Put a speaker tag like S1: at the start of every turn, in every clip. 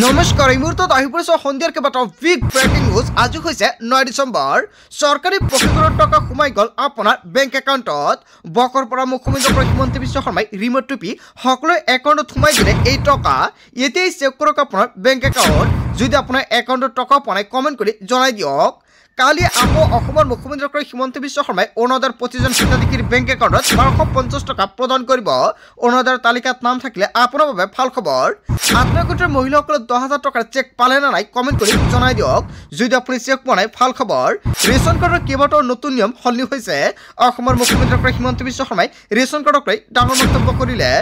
S1: নমস্কাৰ এই মুহূৰ্তত আহি পৰিছে সন্ধিয়াৰ কেইবাটাও বিগ ব্ৰেকিং নিউজ। আজি হৈছে 9 ডিচেম্বৰ। চৰকাৰী পকেটৰ টকা সোমাই গ'ল আপোনাৰ বেংক একাউণ্টত। বকৰ পৰা মুখ্যমন্ত্ৰী হিমন্ত বিশ্ব শৰ্মাই ৰিমোট টিপি সকলো একাউণ্টত সোমাই দিলে এই টকা। এতিয়াই চেক কৰক আপোনাৰ বেংক একাউণ্ট। যদি আপোনাৰ একাউণ্টত টকা পোৱা নাই কমেণ্ট কৰি জনাই দিয়ক। কালি আকৌ অসমৰ মুখ্যমন্ত্ৰী হিমন্ত বিশ্ব শৰ্মাই ২৯,০২৫জন হিতাধিকাৰীৰ বেংক একাউণ্টত ১২৫০ টকা প্ৰদান কৰিব। ২৯,০০০ তালিকাত নাম থাকিলে আপোনাৰ বাবে ভাল খবৰ। আপোনাৰ গোটৰ মহিলাসকলে ১০,০০০ টকাৰ চেক পালে নে নাই কমেণ্ট কৰি জনাই দিয়ক। যদি আপুনি চেক পোৱা নাই ভাল খবৰ। ৰেচন কাৰ্ডৰ কেইবাটাও নতুন নিয়ম সলনি হৈছে। অসমৰ মুখ্যমন্ত্ৰী হিমন্ত বিশ্ব শৰ্মাই ৰেচন কাৰ্ডক লৈ ডাঙৰ মন্তব্য কৰিলে।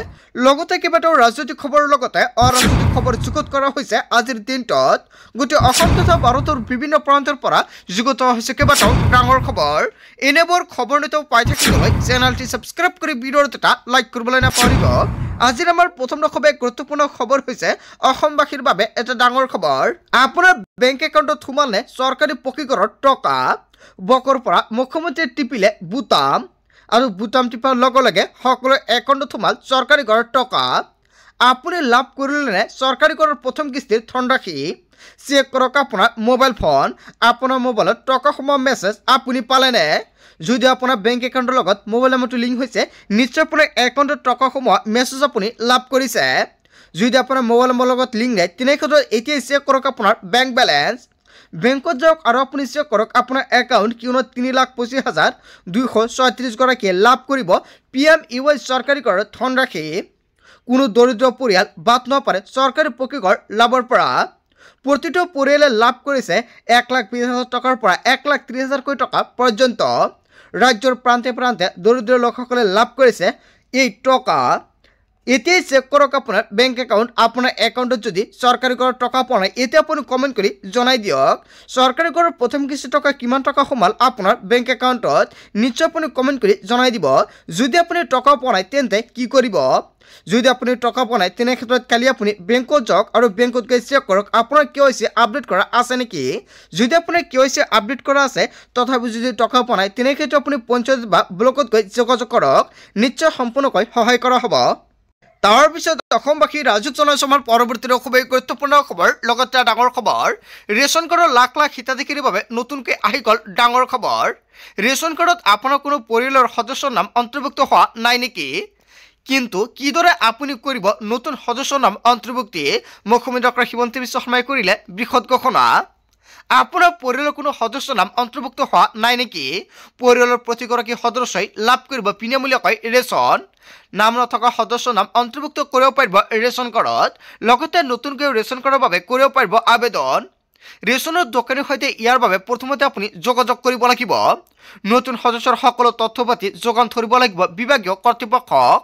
S1: লগতে কেইবাটাও ৰাজনৈতিক খবৰৰ লগতে অৰাজনৈতিক খবৰ যুগুত কৰা হৈছে আজিৰ দিনটোত। গোটেই অসম তথা ভাৰতৰ বিভিন্ন প্ৰান্তৰ পৰা যুগুত হৈছে কেইবাটাও ডাঙৰ খবৰ। এনেবোৰ খবৰ নিতেও পাই থাকিবলৈ চেনেলটি ছাবস্ক্ৰাইব কৰি ভিডিঅ'ৰ এটা লাইক কৰিবলৈ নাপাহৰিব। আজিৰ আমাৰ প্ৰথম নখবে গুৰুত্বপূৰ্ণ খবৰ হৈছে অসমবাসীৰ বাবে এটা ডাঙৰ খবৰ। আপোনাৰ বেংক একাউণ্টত সোমালে চৰকাৰী পকীঘৰৰ টকা। বকৰ পৰা মুখ্যমন্ত্ৰীয়ে টিপিলে বুটাম আৰু বুটাম টিপাৰ লগে লগে সকলো একাউণ্টত সোমাল চৰকাৰী ঘৰৰ টকা। আপুনি লাভ কৰিলে চৰকাৰী ঘৰৰ প্ৰথম কিস্তিৰ ধনৰাশি। চেক কৰক আপোনাৰ মোবাইল ফোন। আপোনাৰ মোবাইলত টকা সোমোৱা মেছেজ আপুনি পালেনে? যদি আপোনাৰ বেংক একাউণ্টৰ লগত মোবাইল নম্বৰটো লিংক হৈছে নিশ্চয় আপোনাৰ একাউণ্টত টকা সোমোৱা মেছেজ আপুনি লাভ কৰিছে। যদি আপোনাৰ মোবাইল নম্বৰৰ লগত লিংক নাই তেনেক্ষেত্ৰত এতিয়াই চেক কৰক আপোনাৰ বেংক বেলেঞ্চ। বেংকত যাওক আৰু আপুনি চেক কৰক আপোনাৰ একাউণ্ট, কিয়নো ৩,২৫,২৩৬ গৰাকীয়ে লাভ কৰিব PMUY চৰকাৰী ঘৰৰ ধনৰাশি। কোনো দৰিদ্ৰ পৰিয়াল বাদ নপৰে চৰকাৰী পকীঘৰ লাভৰ পৰা। প্ৰতিটো পৰিয়ালে লাভ কৰিছে ১,২০,০০০ টকাৰ পৰা ১,৩০,০০০ টকা পৰ্যন্ত। ৰাজ্যৰ প্ৰান্তে প্ৰান্তে দৰিদ্ৰ লোকসকলে লাভ কৰিছে এই টকা। এতিয়াই চেক কৰক আপোনাৰ বেংক একাউণ্ট। আপোনাৰ একাউণ্টত যদি চৰকাৰী ঘৰৰ টকা পোৱা নাই এতিয়া আপুনি কমেণ্ট কৰি জনাই দিয়ক। চৰকাৰী ঘৰৰ প্ৰথম কিস্তি টকা কিমান টকা সোমাল আপোনাৰ বেংক একাউণ্টত নিশ্চয় আপুনি কমেণ্ট কৰি জনাই দিব। যদি আপুনি টকা পোৱা নাই তেন্তে কি কৰিব? যদি আপুনি টকা পোৱা নাই তেনে ক্ষেত্ৰত কালি আপুনি বেংকত যাওক আৰু বেংকত গৈ চেক কৰক আপোনাৰ KYC আপডেট কৰা আছে নেকি। যদি আপোনাৰ KYC আপডেট কৰা আছে তথাপি যদি টকা পোৱা নাই তেনে ক্ষেত্ৰত আপুনি পঞ্চায়ত বা ব্লকত গৈ যোগাযোগ কৰক। নিশ্চয় সম্পূৰ্ণকৈ সহায় কৰা হ'ব। তাৰ পিছত অসমবাসী ৰাজুক জনাইছো আমাৰ পৰৱৰ্তী খুবেই গুৰুত্বপূৰ্ণ খবৰ, লগতে ডাঙৰ খবৰ। ৰেচন কাৰ্ডৰ লাখ লাখ হিতাধিকাৰীৰ বাবে নতুনকৈ আহি গ'ল ডাঙৰ খবৰ। ৰেচন কাৰ্ডত আপোনাৰ কোনো পৰিয়ালৰ সদস্যৰ নাম অন্তৰ্ভুক্ত হোৱা নাই নেকি? কিন্তু কিদৰে আপুনি কৰিব নতুন সদস্যৰ নাম অন্তৰ্ভুক্তি? মুখ্যমন্ত্ৰী হিমন্ত বিশ্ব শৰ্মাই কৰিলে বৃহৎ ঘোষণা। আপোনাৰ পৰিয়ালৰ কোনো সদস্যৰ নাম অন্তৰ্ভুক্ত হোৱা নাই নেকি? পৰিয়ালৰ প্ৰতিগৰাকী সদস্যই লাভ কৰিব বিনামূলীয়াকৈ ৰেচন। নাম নথকা সদস্যৰ নাম অন্তৰ্ভুক্ত কৰিব পাৰিব ৰেচন কাৰ্ডত। লগতে নতুনকৈ ৰেচন কাৰ্ডৰ বাবে কৰিব পাৰিব আবেদন। ৰেচনৰ দোকানীৰ সৈতে ইয়াৰ বাবে প্ৰথমতে আপুনি যোগাযোগ কৰিব লাগিব। নতুন সদস্যৰ সকলো তথ্য পাতি যোগান ধৰিব লাগিব বিভাগীয় কৰ্তৃপক্ষক।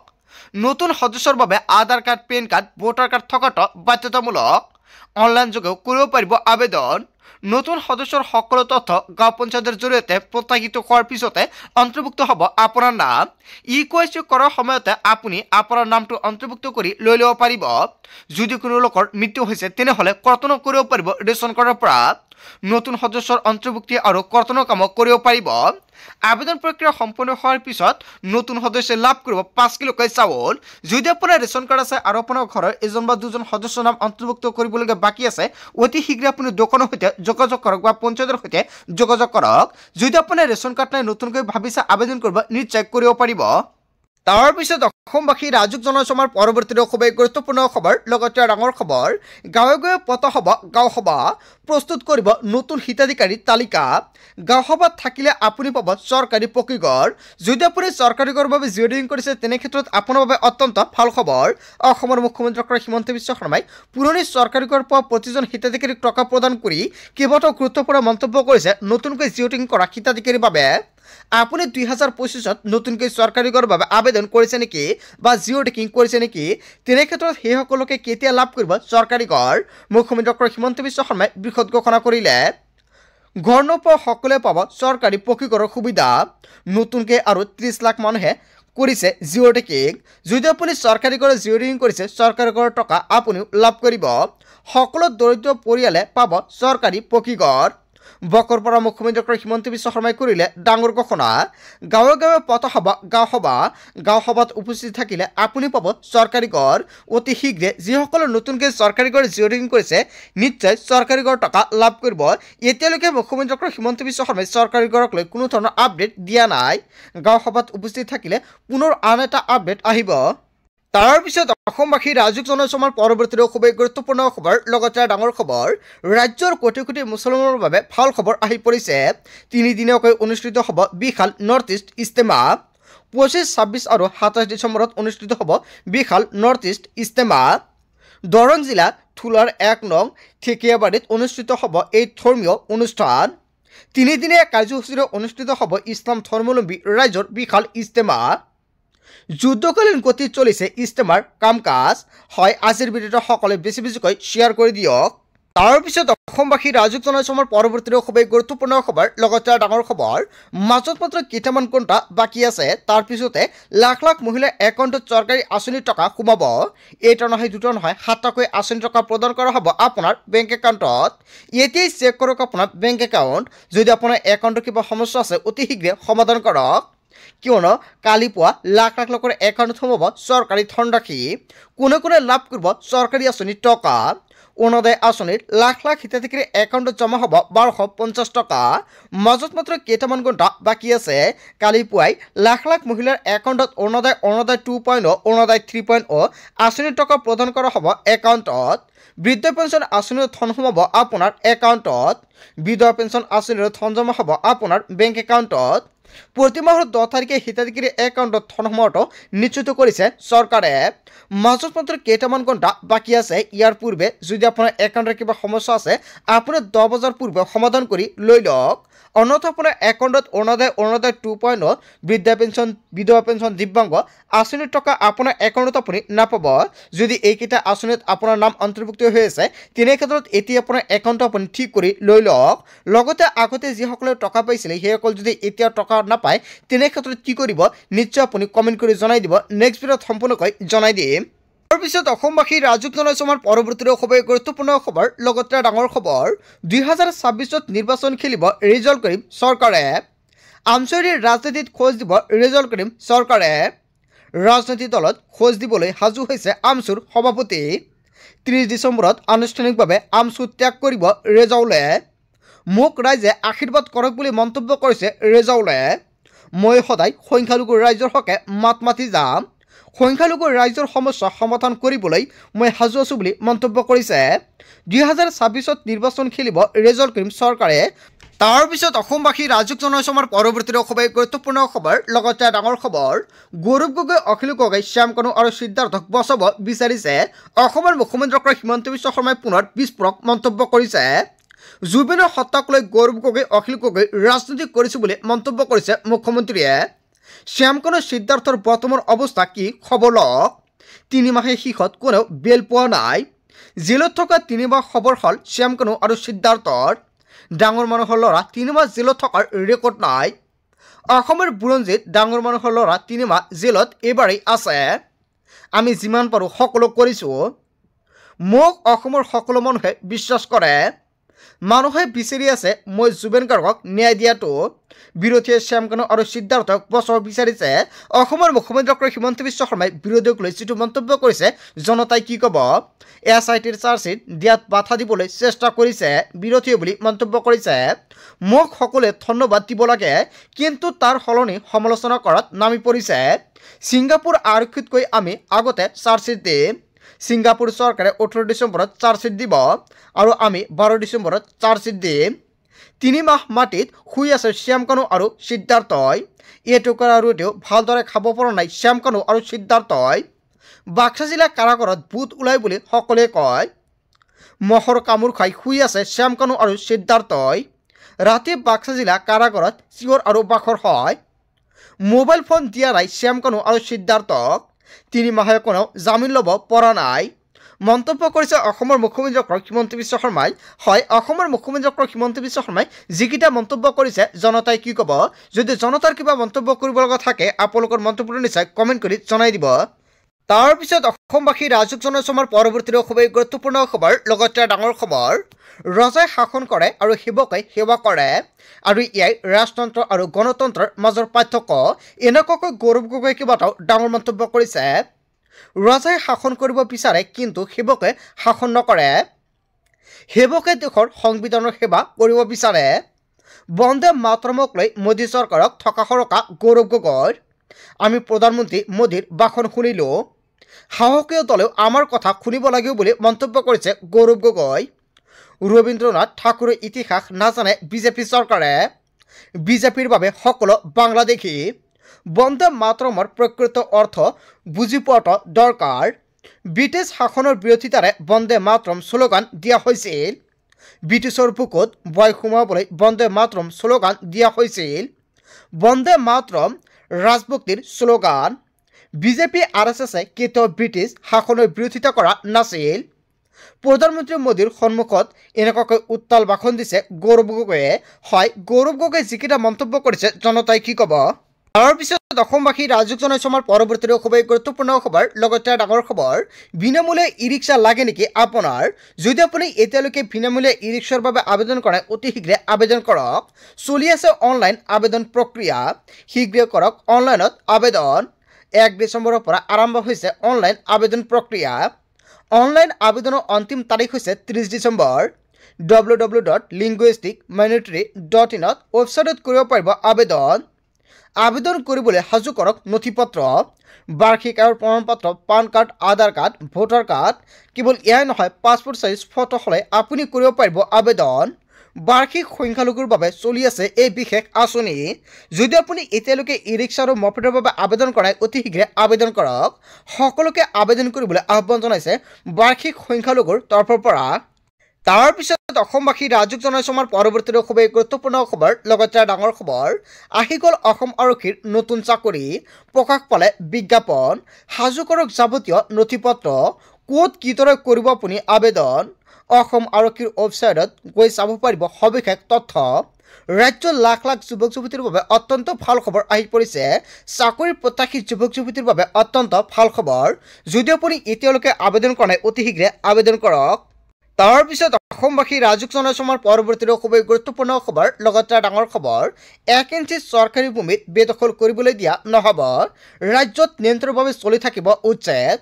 S1: নতুন সদস্যৰ বাবে Aadhaar card, PAN card, voter card থকাটো বাধ্যতামূলক। অনলাইন যোগেও কৰিব পাৰিব আবেদন। নতুন সদস্যৰ সকলো তথ্য গাঁও পঞ্চায়তৰ জৰিয়তে প্ৰত্যাশিত হোৱাৰ পিছতে অন্তৰ্ভুক্ত হ'ব আপোনাৰ নাম। KYC কৰাৰ সময়তে আপুনি আপোনাৰ নামটো অন্তৰ্ভুক্ত কৰি লৈ ল'ব পাৰিব। যদি কোনো লোকৰ মৃত্যু হৈছে তেনেহ'লে কৰ্তন কৰিব পাৰিব ৰেচন কাৰ্ডৰ পৰা। নতুন সদস্যৰ অন্তৰ্ভুক্তি আৰু কৰ্তনৰ কামো কৰিব পাৰিব। আবেদন প্ৰক্ৰিয়া সম্পূৰ্ণ হোৱাৰ পিছত নতুন সদস্যই লাভ কৰিব ৫ কিলোকৈ চাউল। যদি আপোনাৰ ৰেচন কাৰ্ড আছে আৰু আপোনাৰ ঘৰৰ এজন বা দুজন সদস্যৰ নাম অন্তৰ্ভুক্ত কৰিবলগীয়া বাকী আছে অতি শীঘ্ৰে আপুনি দোকানৰ সৈতে যোগাযোগ কৰক বা পঞ্চায়তৰ সৈতে যোগাযোগ কৰক। যদি আপোনাৰ ৰেচন কাৰ্ড নাই নতুনকৈ ভাবিছে আবেদন কৰিব নিশ্চয় কৰিব পাৰিব। তাৰ পিছত অসমবাসী ৰাজুক জনাইছো আমাৰ পৰৱৰ্তী খুবেই গুৰুত্বপূৰ্ণ খবৰ, লগতে ডাঙৰ খবৰ। গাঁৱে গাঁৱে পতা হ'ব গাঁও সভা। প্ৰস্তুত কৰিব নতুন হিতাধিকাৰীৰ তালিকা। গাঁও সভাত থাকিলে আপুনি পাব চৰকাৰী পকীঘৰ। যদি আপুনি চৰকাৰী ঘৰৰ বাবে জিঅ' কৰিছে তেনে ক্ষেত্ৰত আপোনাৰ বাবে অত্যন্ত ভাল খবৰ। অসমৰ মুখ্যমন্ত্ৰী হিমন্ত বিশ্ব শৰ্মাই পুৰণি চৰকাৰী ঘৰ পোৱা প্ৰতিজন হিতাধিকাৰীক টকা প্ৰদান কৰি কেইবাটাও গুৰুত্বপূৰ্ণ মন্তব্য কৰিছে নতুনকৈ জিঅ' কৰা হিতাধিকাৰীৰ বাবে। আপুনি ২০২৫ত নতুনকৈ চৰকাৰী ঘৰৰ বাবে আবেদন কৰিছে নেকি বা জিঅ' কৰিছে নেকি? তেনে ক্ষেত্ৰত সেই সকলোকে কেতিয়া লাভ কৰিব চৰকাৰী ঘৰ? মুখ্যমন্ত্ৰী হিমন্ত বিশ্ব শৰ্মাই বৃহৎ ঘোষণা কৰিলে। ঘৰ নোপোৱা সকলোৱে পাব চৰকাৰী পকীঘৰৰ সুবিধা। নতুনকৈ আৰু ৩০ লাখ মানুহে কৰিছে জিঅ'। যদি আপুনি চৰকাৰী ঘৰৰ জিঅ' কৰিছে চৰকাৰী ঘৰৰ টকা আপুনিও লাভ কৰিব। সকলো দৰিদ্ৰ পৰিয়ালে পাব চৰকাৰী পকীঘৰ। বকৰপাৰা মুখ্যমন্ত্ৰী ডক্টৰ হিমন্ত বিশ্ব শৰ্মাই কৰিলে ডাঙৰ ঘোষণা। গাঁৱে গাঁৱে পথসভা গাঁও সভাত উপস্থিত থাকিলে আপুনি পাব চৰকাৰী ঘৰ। অতি শীঘ্ৰে যিসকলে নতুনকৈ চৰকাৰী ঘৰ জিঅ'টেকিং কৰিছে নিশ্চয় চৰকাৰী ঘৰ টকা লাভ কৰিব। এতিয়ালৈকে মুখ্যমন্ত্ৰী ডক্টৰ হিমন্ত বিশ্ব শৰ্মাই চৰকাৰী ঘৰক লৈ কোনো ধৰণৰ আপডেট দিয়া নাই। গাঁও সভাত উপস্থিত থাকিলে পুনৰ আন এটা আপডেট আহিব। তাৰ পিছত অসমবাসী ৰাজুক জনসমাৰ পৰৱৰ্তী খুবেই গুৰুত্বপূৰ্ণ খবৰ, লগতে ডাঙৰ খবৰ। ৰাজ্যৰ কোটি কোটি মুছলমানৰ বাবে ভাল খবৰ আহি পৰিছে। 3 দিনীয়াকৈ অনুষ্ঠিত হ'ব বিশাল নৰ্থ ইষ্ট ইজতেমা। 25, 26 আৰু 27 ডিচেম্বৰত অনুষ্ঠিত হ'ব বিশাল নৰ্থ ইষ্ট ইজতেমা। দৰং জিলা থুলাৰ 1 নং ঠেকিয়াবাৰীত অনুষ্ঠিত হ'ব এই ধৰ্মীয় অনুষ্ঠান। 3 দিনীয়া কাৰ্যসূচীৰে অনুষ্ঠিত হ'ব ইছলাম ধৰ্মাৱলম্বী ৰাইজৰ বিশাল ইজতেমা। যুদ্ধকালীন গতিত চলিছে ইজতেমাৰ কাম কাজ। হয়, আজিৰ ভিডিঅ'টো সকলোৱে বেছিকৈ শ্বেয়াৰ কৰি দিয়ক। তাৰপিছত অসমবাসী ৰাজুক জনসমাৰ পৰৱৰ্তী খুবেই গুৰুত্বপূৰ্ণ খবৰ, লগতে ডাঙৰ খবৰ। মাজত মাত্ৰ কেইটামান ঘণ্টা বাকী আছে, তাৰপিছতে লাখ লাখ মহিলাৰ একাউণ্টত চৰকাৰী আঁচনিৰ টকা সোমাব। এটা নহয়, দুটা নহয়, 7টাকৈ আঁচনিৰ টকা প্ৰদান কৰা হ'ব আপোনাৰ বেংক একাউণ্টত। এতিয়াই চেক কৰক আপোনাৰ বেংক একাউণ্ট। যদি আপোনাৰ একাউণ্টৰ কিবা সমস্যা আছে অতি শীঘ্ৰে সমাধান কৰক, কিয়নো কালি পুৱা লাখ লাখ লোকৰ একাউণ্টত সোমাব চৰকাৰী ধনৰাশি। কোনে কোনে লাভ কৰিব চৰকাৰী আঁচনিৰ টকা? অৰুণোদয় আঁচনিৰ লাখ লাখ হিতাধিকাৰীৰ একাউণ্টত জমা হ'ব 1250 টকা। মাজত মাত্ৰ কেইটামান ঘণ্টা বাকী আছে। কালি পুৱাই লাখ লাখ মহিলাৰ একাউণ্টত অৰুণোদয় 2.0, অৰুণোদয় 3.0 আঁচনিৰ টকা প্ৰদান কৰা হ'ব একাউণ্টত। বৃদ্ধ পেঞ্চন আঁচনিৰ ধন সোমাব আপোনাৰ একাউণ্টত। বিধৱা পেঞ্চন আঁচনিৰ ধন জমা হ'ব আপোনাৰ বেংক একাউণ্টত। প্ৰতি মাহৰ 10 তাৰিখে হিতাধিকাৰীৰ একাউণ্টত ধন সোমোৱাটো নিশ্চিত কৰিছে চৰকাৰে। মাজত মাত্ৰ কেইটামান ঘণ্টা বাকী আছে। ইয়াৰ পূৰ্বে যদি আপোনাৰ একাউণ্টৰ কিবা সমস্যা আছে আপুনি 10 বজাৰ পূৰ্বে সমাধান কৰি লৈ লওক। অন্যথা আপোনাৰ একাউণ্টত অৰুণোদয় 2.0, বৃদ্ধা পেঞ্চন, বিধৱা পেঞ্চন, দিব্যাংগ আঁচনিৰ টকা আপোনাৰ একাউণ্টত আপুনি নাপাব। যদি এইকেইটা আঁচনিত আপোনাৰ নাম অন্তৰ্ভুক্ত হৈ আছে তেনে ক্ষেত্ৰত এতিয়া আপোনাৰ একাউণ্টটো আপুনি ঠিক কৰি লৈ লওক। লগতে আগতে যিসকলে টকা পাইছিলে সেইসকল যদি এতিয়া টকা নাপায় তেনে ক্ষেত্ৰত কি কৰিব নিশ্চয় আপুনি কমেণ্ট কৰি জনাই দিব। নেক্সট ভিডিঅ'ত সম্পূৰ্ণকৈ জনাই দিম। তাৰপিছত অসমবাসী ৰাজুক জনসমাৰ পৰৱৰ্তী খুবেই গুৰুত্বপূৰ্ণ খবৰ, লগতে ডাঙৰ খবৰ। 2026ত নিৰ্বাচন খেলিব ৰিজাল্ট কৰিম চৰকাৰে। আমচৰিৰ ৰাজনীতিত খোজ দিব ৰিজাল্ট কৰিম চৰকাৰে। ৰাজনৈতিক দলত খোজ দিবলৈ সাজু হৈছে আমচুৰ সভাপতি। 30 ডিচেম্বৰত আনুষ্ঠানিকভাৱে আমচু ত্যাগ কৰিব ৰেজাউলে। মোক ৰাইজে আশীৰ্বাদ কৰক বুলি মন্তব্য কৰিছে ৰেজাউলে। মই সদায় সংখ্যালঘু ৰাইজৰ হকে মাত মাতি যাম। সংখ্যালঘু ৰাইজৰ সমস্যা সমাধান কৰিবলৈ মই সাজু আছোঁ বুলি মন্তব্য কৰিছে। 2026ত নিৰ্বাচন খেলিব ৰিজাল্ট কৰিম চৰকাৰে। তাৰপিছত অসমবাসী ৰাজুক জনসমাৰ পৰৱৰ্তী খুবেই গুৰুত্বপূৰ্ণ খবৰ, লগতে ডাঙৰ খবৰ। গৌৰৱ গগৈ, অখিল গগৈ, শ্যাম কানু আৰু সিদ্ধাৰ্থক বচাব বিচাৰিছে অসমৰ মুখ্যমন্ত্ৰী ডক্টৰ হিমন্ত বিশ্ব শৰ্মাই পুনৰ বিস্ফোৰক মন্তব্য কৰিছে। জুবিনৰ হত্যাক লৈ গৌৰৱ গগৈ, অখিল গগৈ ৰাজনীতি কৰিছে বুলি মন্তব্য কৰিছে মুখ্যমন্ত্ৰীয়ে। শ্যাম কানু, সিদ্ধাৰ্থৰ বৰ্তমান অৱস্থা কি খবৰ লওক। 3 মাহে শীৰ্ষত কোনেও বেল পোৱা নাই। জেলত থকা 3 মাহ খবৰ হ'ল শ্যাম কানু আৰু সিদ্ধাৰ্থৰ। ডাঙৰ মানুহৰ ল'ৰা 3 মাহ জেলত থকাৰ ৰেকৰ্ড নাই। অসমৰ বুৰঞ্জীত ডাঙৰ মানুহৰ ল'ৰা 3 মাহ জেলত এইবাৰেই আছে। আমি যিমান পাৰোঁ সকলো কৰিছোঁ। মোক অসমৰ সকলো মানুহে বিশ্বাস কৰে। মানুহে বিচাৰি আছে মই জুবিন গাৰ্গক ন্যায় দিয়াটো। বিৰোধীয়ে শ্যাম কানু আৰু সিদ্ধাৰ্থক বচাব বিচাৰিছে অসমৰ মুখ্যমন্ত্ৰী ডক্টৰ হিমন্ত বিশ্ব শৰ্মাই বিৰোধীক লৈ যিটো মন্তব্য কৰিছে জনতাই কি ক'ব। SITৰ চাৰ্জশ্বিট দিয়াত বাধা দিবলৈ চেষ্টা কৰিছে বিৰোধীয়ে বুলি মন্তব্য কৰিছে। মোক সকলোৱে ধন্যবাদ দিব লাগে, কিন্তু তাৰ সলনি সমালোচনা কৰাত নামি পৰিছে। ছিংগাপুৰ আৰক্ষীতকৈ আমি আগতে চাৰ্জশ্বিট দিম। ছিংগাপুৰ চৰকাৰে 18 ডিচেম্বৰত চাৰ্জশ্বিট দিব আৰু আমি 12 ডিচেম্বৰত চাৰ্জশ্বিট দিম। 3 মাহ মাটিত শুই আছে শ্যাম কানু আৰু সিদ্ধাৰ্থই। এটুকুৰা ৰুটিও ভালদৰে খাব পৰা নাই শ্যাম কানু আৰু সিদ্ধাৰ্থই। বাক্সা জিলা কাৰাগাৰত ভূত ওলাই বুলি সকলোৱে কয়। মহৰ কামোৰ খাই শুই আছে শ্যাম কানু আৰু সিদ্ধাৰ্থই। ৰাতি বাক্সা জিলা কাৰাগাৰত চিঞৰ আৰু বাখৰ হয়। মোবাইল ফোন দিয়া নাই শ্যাম কানু আৰু সিদ্ধাৰ্থক। 3 মাহে কোনেও জামিন ল'ব পৰা নাই। মন্তব্য কৰিছে অসমৰ মুখ্যমন্ত্ৰী ডক্টৰ হিমন্ত বিশ্ব শৰ্মাই। হয়, অসমৰ মুখ্যমন্ত্ৰী ডক্টৰ হিমন্ত বিশ্ব শৰ্মাই যিকেইটা মন্তব্য কৰিছে জনতাই কি ক'ব। যদি জনতাৰ কিবা মন্তব্য কৰিব লগা থাকে আপোনালোকৰ মন্তব্যটো নিশ্চয় কমেণ্ট কৰি জনাই দিব। তাৰ পিছত অসমবাসী ৰাজক জনসমাৰ পৰৱৰ্তী খুবেই গুৰুত্বপূৰ্ণ খবৰ লগতে ডাঙৰ খবৰ ৰজাই শাসন কৰে আৰু সেৱকে সেৱা কৰে আৰু ইয়াই ৰাজতন্ত্ৰ আৰু গণতন্ত্ৰৰ মাজৰ পাৰ্থক্য এনেকুৱাকৈ গৌৰৱ গগৈ কেইবাটাও ডাঙৰ মন্তব্য কৰিছে। ৰজাই শাসন কৰিব বিচাৰে কিন্তু সেৱকে শাসন নকৰে। সেৱকে দেশৰ সংবিধানৰ সেৱা কৰিব বিচাৰে। বন্দে মাতৰমক লৈ মোদী চৰকাৰক থকা সৰকা গৌৰৱ গগৈৰ। আমি প্ৰধানমন্ত্ৰী মোদীৰ ভাষণ শুনিলোঁ। সাহসীয় দলেও আমাৰ কথা শুনিব লাগিব বুলি মন্তব্য কৰিছে গৌৰৱ গগৈ। ৰবীন্দ্ৰনাথ ঠাকুৰৰ ইতিহাস নাজানে বিজেপি চৰকাৰে। বিজেপিৰ বাবে সকলো বাংলাদেশী। বন্দে মাতৰমৰ প্ৰকৃত অৰ্থ বুজি পোৱাটো দৰকাৰ। ব্ৰিটিছ শাসনৰ বিৰোধিতাৰে বন্দে মাতৰম শ্লোগান দিয়া হৈছিল। ব্ৰিটিছৰ বুকুত ভয় সোমাবলৈ বন্দে মাতৰম শ্লোগান দিয়া হৈছিল। বন্দে মাতৰম ৰাজভক্তিৰ শ্লোগান। বিজেপি RSSে কেতিয়াও ব্ৰিটিছ শাসনৰ বিৰোধিতা কৰা নাছিল। প্ৰধানমন্ত্ৰী মোদীৰ সন্মুখত এনেকুৱাকৈ উত্তাল ভাষণ দিছে গৌৰৱ গগৈয়ে। হয়, গৌৰৱ গগৈ যিকেইটা মন্তব্য কৰিছে জনতাই কি ক'ব। তাৰ পিছত অসমবাসী ৰাজক জনসমাৰ পৰৱৰ্তী খুবেই গুৰুত্বপূৰ্ণ খবৰ লগতে ডাঙৰ খবৰ বিনামূলীয়া ই ৰিক্সা লাগে নেকি আপোনাৰ? যদি আপুনি এতিয়ালৈকে বিনামূলীয়া ই ৰিক্সাৰ বাবে আবেদন কৰে অতি শীঘ্ৰে আবেদন কৰক। চলি আছে অনলাইন আবেদন প্ৰক্ৰিয়া। শীঘ্ৰে কৰক অনলাইনত আবেদন। 1 ডিচেম্বৰৰ পৰা আৰম্ভ হৈছে অনলাইন আবেদন প্ৰক্ৰিয়া। অনলাইন আবেদনৰ অন্তিম তাৰিখ হৈছে 30 ডিচেম্বৰ। www.linguisticminority.in ৱেবছাইটত কৰিব পাৰিব আবেদন। আবেদন কৰিবলৈ সাজু কৰক নথিপত্ৰ। বাৰ্ষিক আয়ৰ প্ৰমাণপত্ৰ, পান কাৰ্ড, আধাৰ কাৰ্ড, ভোটাৰ কাৰ্ড। কেৱল এয়াই নহয়, পাছপোৰ্ট চাইজ ফটো হ'লে আপুনি কৰিব পাৰিব আবেদন। বাৰ্ষিক সংখ্যালঘুৰ বাবে চলি আছে এই বিশেষ আঁচনি। যদি আপুনি এতিয়ালৈকে ই ৰিক্সা আৰু মপেডৰ বাবে আবেদন কৰে অতি শীঘ্ৰে আবেদন কৰক। সকলোকে আবেদন কৰিবলৈ আহ্বান জনাইছে বাৰ্ষিক সংখ্যালঘুৰ তৰফৰ পৰা। তাৰ পিছত অসমবাসী ৰাজক জনসমাৰ পৰৱৰ্তী খুবেই গুৰুত্বপূৰ্ণ খবৰ লগতে ডাঙৰ খবৰ আহি গ'ল অসম আৰক্ষীৰ নতুন চাকৰি। প্ৰকাশ পালে বিজ্ঞাপন। সাজু কৰক যাৱতীয় নথিপত্ৰ। ক'ত কিদৰে কৰিব আপুনি আবেদন। অসম আৰক্ষীৰ ৱেবছাইটত গৈ চাব পাৰিব সবিশেষ তথ্য। ৰাজ্যৰ লাখ লাখ যুৱক যুৱতীৰ বাবে অত্যন্ত ভাল খবৰ আহি পৰিছে। চাকৰি প্ৰত্যাশী যুৱক যুৱতীৰ বাবে অত্যন্ত ভাল খবৰ। যদি আপুনি এতিয়ালৈকে আবেদন কৰা নাই অতি শীঘ্ৰে আবেদন কৰক। তাৰ পিছত অসমবাসী ৰাজক জনসমাৰ পৰৱৰ্তী খুবেই গুৰুত্বপূৰ্ণ খবৰ লগতে ডাঙৰ খবৰ 1 ইঞ্চি চৰকাৰী ভূমিত বেদখল কৰিবলৈ দিয়া নহ'ব। ৰাজ্যত নিৰন্তৰভাৱে চলি থাকিব উচ্ছেদ।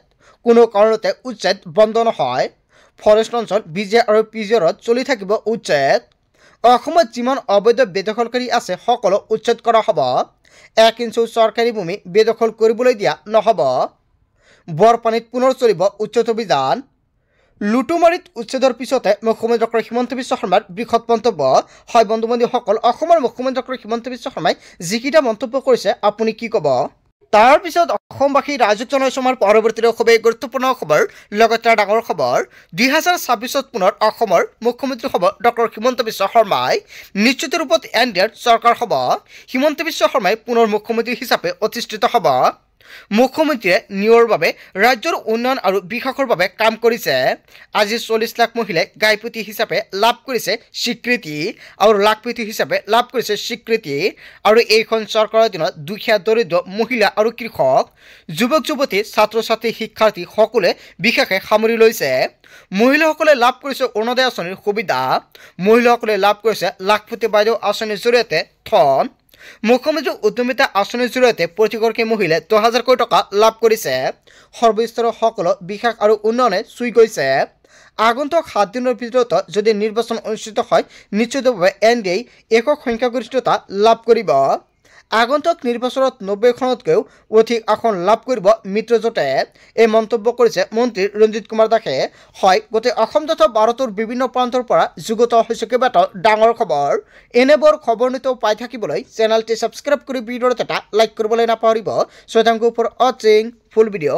S1: কোনো কাৰণতে উচ্ছেদ বন্ধ নহয়। ফৰেষ্ট অঞ্চল BJ আৰু PGRত চলি থাকিব উচ্ছেদ। অসমত যিমান অবৈধ বেদখলকাৰী আছে সকলো উচ্ছেদ কৰা হ'ব। 1 ইঞ্চি চৰকাৰী ভূমি বেদখল কৰিবলৈ দিয়া নহ'ব। বৰপানীত পুনৰ চলিব উচ্ছেদ অভিযান। লুটুমাৰীত উচ্ছেদৰ পিছতে মুখ্যমন্ত্ৰী ডক্টৰ হিমন্ত বিশ্ব শৰ্মাৰ বৃহৎ মন্তব্য। হয় বন্ধু বান্ধৱীসকল, অসমৰ মুখ্যমন্ত্ৰী ডক্টৰ হিমন্ত বিশ্ব শৰ্মাই যিকেইটা মন্তব্য কৰিছে আপুনি কি ক'ব। তাৰ পিছত অসমবাসী ৰাজক জনসমাৰ পৰৱৰ্তী খুবেই গুৰুত্বপূৰ্ণ খবৰ লগতে ডাঙৰ খবৰ 2026 পুনৰ অসমৰ মুখ্যমন্ত্ৰী হ'ব ডক্টৰ হিমন্ত বিশ্ব শৰ্মাই। নিশ্চিত ৰূপত NDAৰ চৰকাৰ হ'ব। হিমন্ত বিশ্ব শৰ্মাই পুনৰ মুখ্যমন্ত্ৰী হিচাপে অধিষ্ঠিত হ'ব। মুখ্যমন্ত্ৰীয়ে নিয়োগৰ বাবে ৰাজ্যৰ উন্নয়ন আৰু বিকাশৰ বাবে কাম কৰিছে। আজি 40 লাখ মহিলাই গাইপতি হিচাপে লাভ কৰিছে স্বীকৃতি আৰু লাখপতি হিচাপে লাভ কৰিছে স্বীকৃতি। আৰু এইখন চৰকাৰৰ দিনত দুখীয়া দৰিদ্ৰ মহিলা আৰু কৃষক যুৱক যুৱতী ছাত্ৰ ছাত্ৰী শিক্ষাৰ্থী সকলোৱে বিশেষে সামৰি লৈছে। মহিলাসকলে লাভ কৰিছে অৰুণোদয় আঁচনিৰ সুবিধা। মহিলাসকলে লাভ কৰিছে লাখপতি বাইদেউ আঁচনিৰ জৰিয়তে ধন। মুখ্যমন্ত্ৰী উদ্যমিতা আঁচনিৰ জৰিয়তে প্ৰতিগৰাকী মহিলাই 10,000 কোটি টকা লাভ কৰিছে। সৰ্বস্তৰৰ সকলো বিকাশ আৰু উন্নয়নে চুই গৈছে। আগন্তুক 7 দিনৰ ভিতৰত যদি নিৰ্বাচন অনুষ্ঠিত হয় নিশ্চিতভাৱে NDA একক সংখ্যাগৰিষ্ঠতা লাভ কৰিব। আগন্তুক নিৰ্বাচনত 90খনতকৈও অধিক আসন লাভ কৰিব মিত্ৰজোঁটে। এই মন্তব্য কৰিছে মন্ত্ৰী ৰঞ্জিত কুমাৰ দাসে। হয়, গোটেই অসম তথা ভাৰতৰ বিভিন্ন প্ৰান্তৰ পৰা যুগত হৈছে কেইবাটাও ডাঙৰ খবৰ। এনেবোৰ খবৰ নিতৌ পাই থাকিবলৈ চেনেলটি ছাবস্ক্ৰাইব কৰি ভিডিঅ'ত এটা লাইক কৰিবলৈ নাপাহৰিব। So thank you for watching full video.